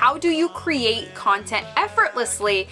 how do you create content effortlessly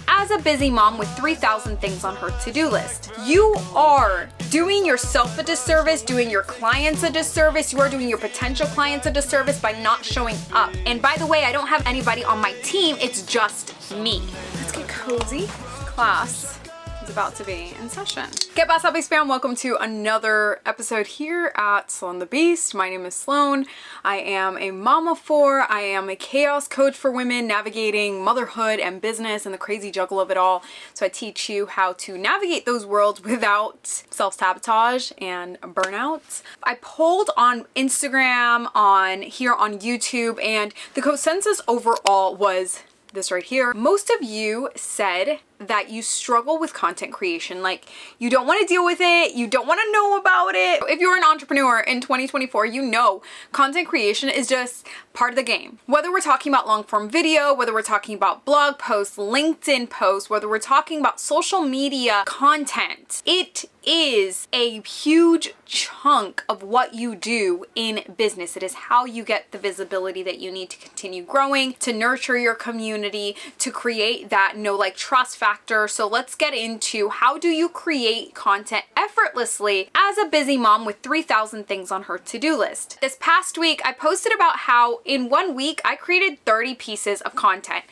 as a busy mom with 3,000 things on her to-do list. You are doing yourself a disservice, doing your clients a disservice, you are doing your potential clients a disservice by not showing up. And by the way, I don't have anybody on my team, it's just me. Let's get cozy. Class is about to be in session. Get Boss Up fam, welcome to another episode here at Sloan the Beast. My name is Sloan. I am a mom of four. I am a chaos coach for women navigating motherhood and business and the crazy juggle of it all. So I teach you how to navigate those worlds without self-sabotage and burnout. I polled on Instagram, here on YouTube, and the consensus overall was this right here. Most of you said that you struggle with content creation. Like, you don't want to deal with it. You don't want to know about it. If you're an entrepreneur in 2024, you know content creation is just part of the game. Whether we're talking about long form video, whether we're talking about blog posts, LinkedIn posts, whether we're talking about social media content, it is a huge chunk of what you do in business. It is how you get the visibility that you need to continue growing, to nurture your community, to create that know, like, trust factor. So let's get into how do you create content effortlessly as a busy mom with 3,000 things on her to-do list. This past week, I posted about how in 1 week, I created 30 pieces of content.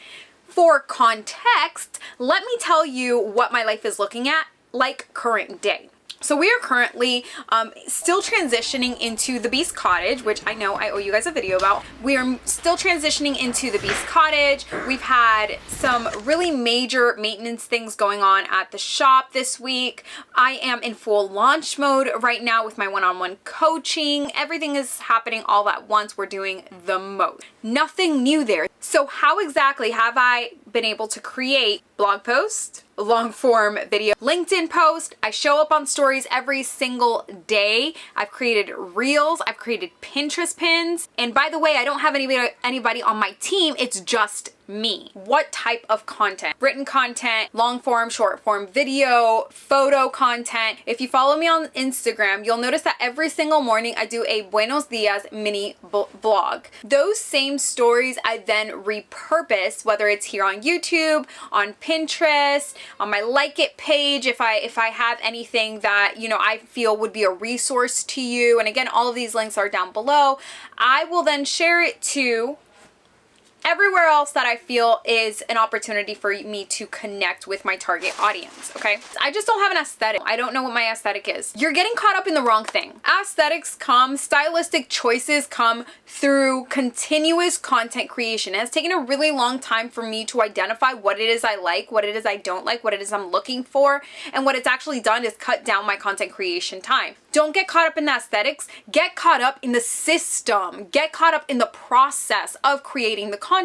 For context, let me tell you what my life is looking at like current day. So we are currently still transitioning into the Beast Cottage, which I know I owe you guys a video about. We are still transitioning into the Beast Cottage. We've had some really major maintenance things going on at the shop this week. I am in full launch mode right now with my one-on-one coaching. Everything is happening all at once. We're doing the most. Nothing new there. So how exactly have I been able to create blog posts, long form video, LinkedIn post? I show up on stories every single day. I've created reels, I've created Pinterest pins. And by the way, I don't have anybody on my team. It's just me. What type of content? Written content, long form, short form video, photo content. If you follow me on Instagram, you'll notice that every single morning I do a Buenos Dias mini vlog. Those same stories I then repurpose, whether it's here on YouTube, on Pinterest, on my Like It page, if I have anything that, you know, I feel would be a resource to you. And again, all of these links are down below. I will then share it to everywhere else that I feel is an opportunity for me to connect with my target audience, okay? I just don't have an aesthetic. I don't know what my aesthetic is. You're getting caught up in the wrong thing. Aesthetics come, stylistic choices come through continuous content creation. It has taken a really long time for me to identify what it is I like, what it is I don't like, what it is I'm looking for, and what it's actually done is cut down my content creation time. Don't get caught up in the aesthetics, get caught up in the system, get caught up in the process of creating the content.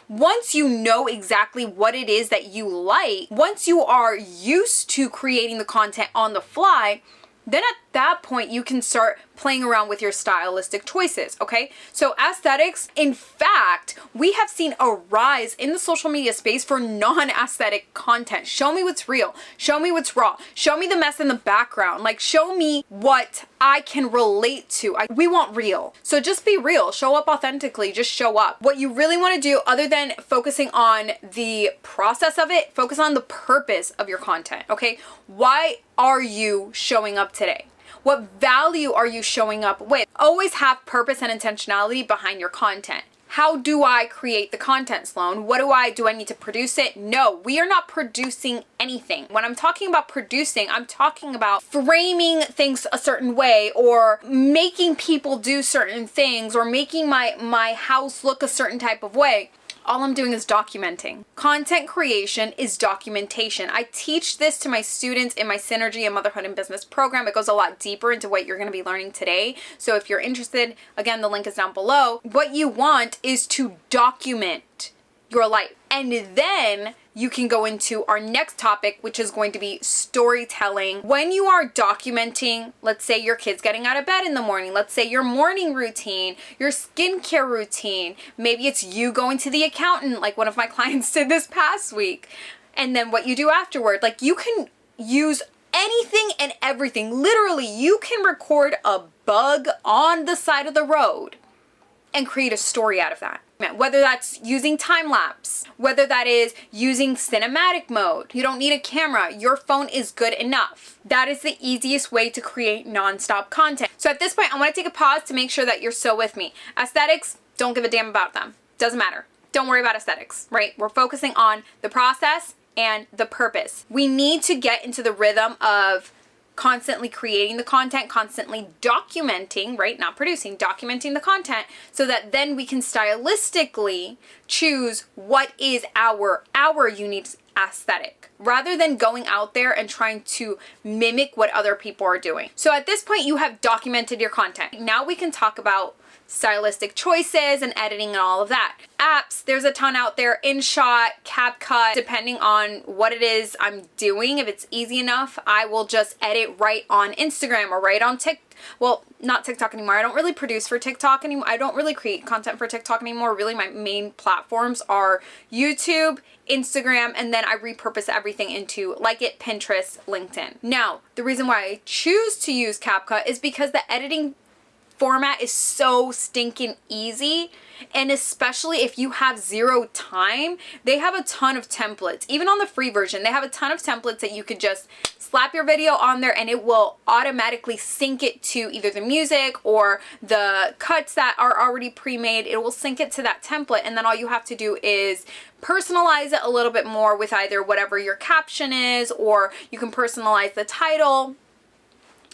Once you know exactly what it is that you like, once you are used to creating the content on the fly, then at that point you can start playing around with your stylistic choices, okay? So aesthetics, in fact, we have seen a rise in the social media space for non-aesthetic content. Show me what's real. Show me what's raw. Show me the mess in the background. Like, show me what I can relate to. We want real. So just be real. Show up authentically. Just show up. What you really want to do, other than focusing on the process of it, focus on the purpose of your content, okay? Why are you showing up today? What value are you showing up with? Always have purpose and intentionality behind your content. How do I create the content, Sloan? Do I need to produce it? No, we are not producing anything. When I'm talking about producing, I'm talking about framing things a certain way or making people do certain things or making my house look a certain type of way. All I'm doing is documenting. Content creation is documentation. I teach this to my students in my Synergy and Motherhood and Business program. It goes a lot deeper into what you're going to be learning today. So if you're interested, again, the link is down below. What you want is to document your life. And then you can go into our next topic, which is going to be storytelling. When you are documenting, let's say your kid's getting out of bed in the morning, let's say your morning routine, your skincare routine, maybe it's you going to the accountant, like one of my clients did this past week, and then what you do afterward. Like, you can use anything and everything. Literally, you can record a bug on the side of the road and create a story out of that. Whether that's using time lapse, whether that is using cinematic mode. You don't need a camera. Your phone is good enough. That is the easiest way to create nonstop content. So at this point, I want to take a pause to make sure that you're still with me. Aesthetics, don't give a damn about them. Doesn't matter. Don't worry about aesthetics, right? We're focusing on the process and the purpose. We need to get into the rhythm of constantly creating the content, constantly documenting, right? Not producing, documenting the content so that then we can stylistically choose what is our unique aesthetic rather than going out there and trying to mimic what other people are doing. So at this point, you have documented your content. Now we can talk about stylistic choices and editing and all of that. Apps, there's a ton out there. InShot, CapCut, depending on what it is I'm doing. If it's easy enough, I will just edit right on Instagram or right on TikTok. Well, not TikTok anymore. I don't really produce for TikTok anymore. I don't really create content for TikTok anymore. Really, my main platforms are YouTube, Instagram, and then I repurpose everything into Like It, Pinterest, LinkedIn. Now, the reason why I choose to use CapCut is because the editing format is so stinking easy, and especially if you have zero time, they have a ton of templates. Even on the free version, they have a ton of templates that you could just slap your video on there and it will automatically sync it to either the music or the cuts that are already pre-made. It will sync it to that template, and then all you have to do is personalize it a little bit more with either whatever your caption is, or you can personalize the title.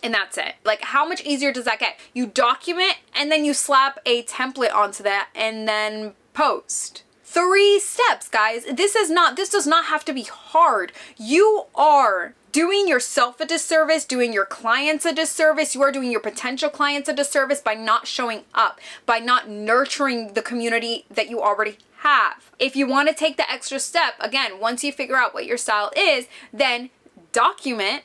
And that's it. Like, how much easier does that get? You document and then you slap a template onto that and then post. 3 steps, guys. This does not have to be hard. You are doing yourself a disservice, doing your clients a disservice. You are doing your potential clients a disservice by not showing up, by not nurturing the community that you already have. If you want to take the extra step, again, once you figure out what your style is, then document,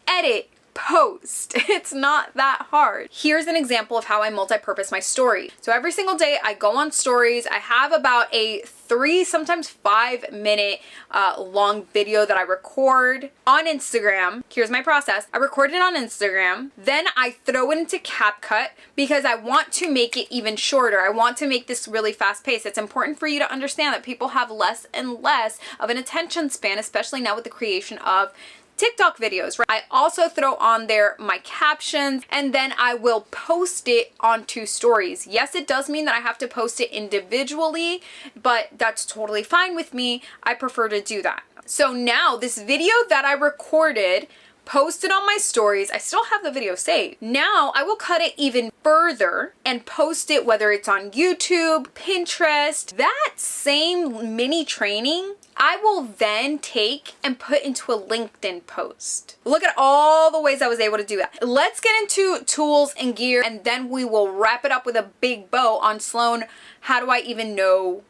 edit, post. It's not that hard. Here's an example of how I multi-purpose my story. So every single day I go on stories. I have about a 3, sometimes 5 minute long video that I record on Instagram. Here's my process. I record it on Instagram. Then I throw it into CapCut because I want to make it even shorter. I want to make this really fast paced. It's important for you to understand that people have less and less of an attention span, especially now with the creation of TikTok videos, right? I also throw on there my captions, and then I will post it onto stories. Yes, it does mean that I have to post it individually, but that's totally fine with me. I prefer to do that. So now this video that I recorded, posted on my stories, I still have the video saved. Now I will cut it even further and post it, whether it's on YouTube, Pinterest. That same mini training I will then take and put into a LinkedIn post. Look at all the ways I was able to do that. Let's get into tools and gear, and then we will wrap it up with a big bow on Sloan. How do I even know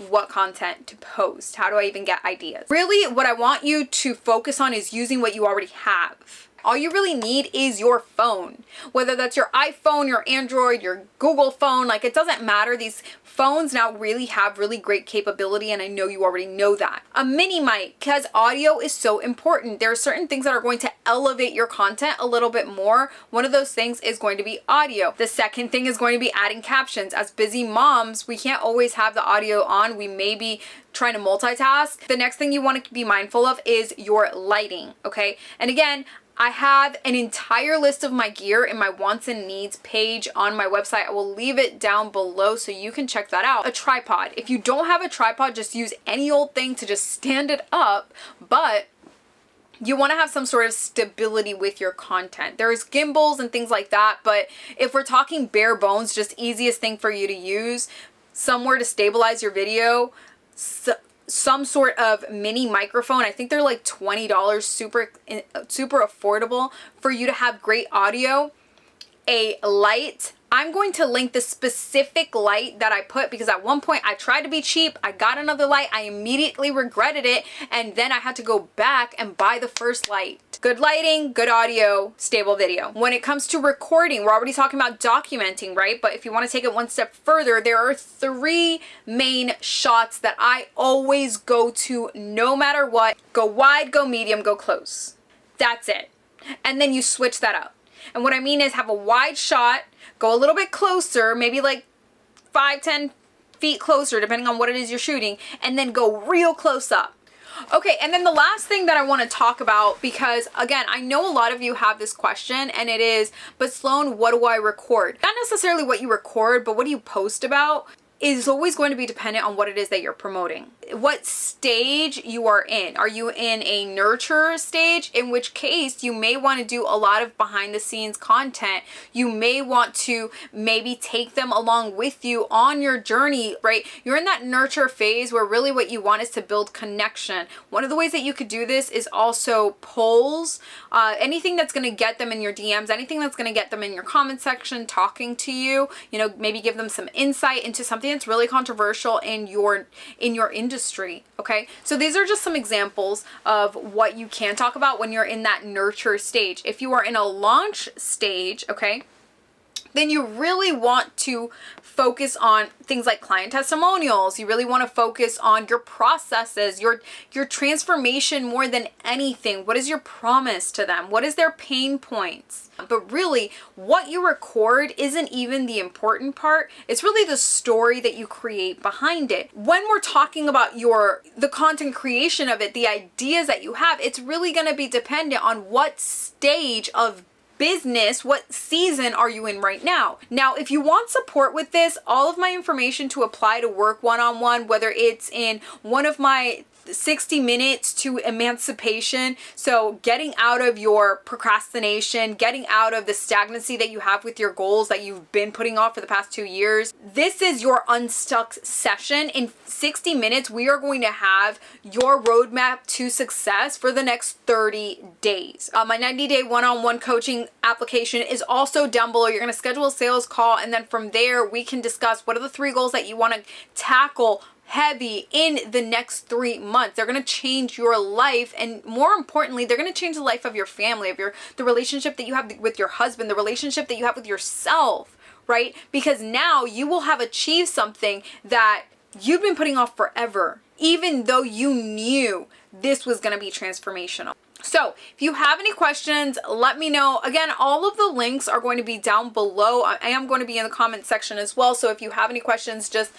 what content to post? How do I even get ideas? Really, what I want you to focus on is using what you already have. All you really need is your phone. Whether that's your iPhone, your Android, your Google phone, like, it doesn't matter. These phones now really have really great capability, and I know you already know that. A mini mic, because audio is so important. There are certain things that are going to elevate your content a little bit more. One of those things is going to be audio. The second thing is going to be adding captions. As busy moms, we can't always have the audio on. We may be trying to multitask. The next thing you want to be mindful of is your lighting, okay? And again, I have an entire list of my gear in my wants and needs page on my website. I will leave it down below so you can check that out. A tripod. If you don't have a tripod, just use any old thing to just stand it up, but you want to have some sort of stability with your content. There's gimbals and things like that, but if we're talking bare bones, just easiest thing for you to use, somewhere to stabilize your video, some sort of mini microphone. I think they're like $20, super affordable for you to have great audio. A light. I'm going to link the specific light that I put because at one point I tried to be cheap. I got another light. I immediately regretted it, and then I had to go back and buy the first light. Good lighting, good audio, stable video. When it comes to recording, we're already talking about documenting, right? But if you want to take it one step further, there are 3 main shots that I always go to no matter what. Go wide, go medium, go close. That's it. And then you switch that up. And what I mean is have a wide shot, go a little bit closer, maybe like 5-10 feet closer, depending on what it is you're shooting, and then go real close up. Okay, and then the last thing that I want to talk about, because again, I know a lot of you have this question, and it is, but Sloan, what do I record? Not necessarily what you record, but what do you post about is always going to be dependent on what it is that you're promoting. What stage you are in. Are you in a nurture stage? In which case you may want to do a lot of behind the scenes content. You may want to maybe take them along with you on your journey, right? You're in that nurture phase where really what you want is to build connection. One of the ways that you could do this is also polls, anything that's going to get them in your DMs, anything that's going to get them in your comment section talking to you, you know, maybe give them some insight into something that's really controversial in your industry. Okay, so these are just some examples of what you can talk about when you're in that nurture stage. If you are in a launch stage, okay, then you really want to focus on things like client testimonials. You really want to focus on your processes, your transformation more than anything. What is your promise to them? What is their pain points? But really, what you record isn't even the important part. It's really the story that you create behind it. When we're talking about the content creation of it, the ideas that you have, it's really going to be dependent on what stage of business, what season are you in right now. Now, if you want support with this, all of my information to apply to work one-on-one, whether it's in one of my 60 minutes to emancipation, so getting out of your procrastination, getting out of the stagnancy that you have with your goals that you've been putting off for the past 2 years. This is your unstuck session. In 60 minutes, we are going to have your roadmap to success for the next 30 days. My 90-day one-on-one coaching application is also down below. You're going to schedule a sales call, and then from there, we can discuss what are the 3 goals that you want to tackle heavy in the next 3 months. They're going to change your life, and more importantly, they're going to change the life of your family, of the relationship that you have with your husband, the relationship that you have with yourself, right? Because now you will have achieved something that you've been putting off forever, even though you knew this was going to be transformational. So if you have any questions, let me know. Again, all of the links are going to be down below. I am going to be in the comment section as well. So if you have any questions, just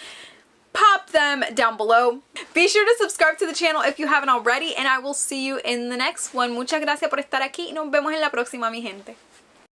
pop them down below. Be sure to subscribe to the channel if you haven't already, and I will see you in the next one. Muchas gracias por estar aquí y nos vemos en la próxima, mi gente.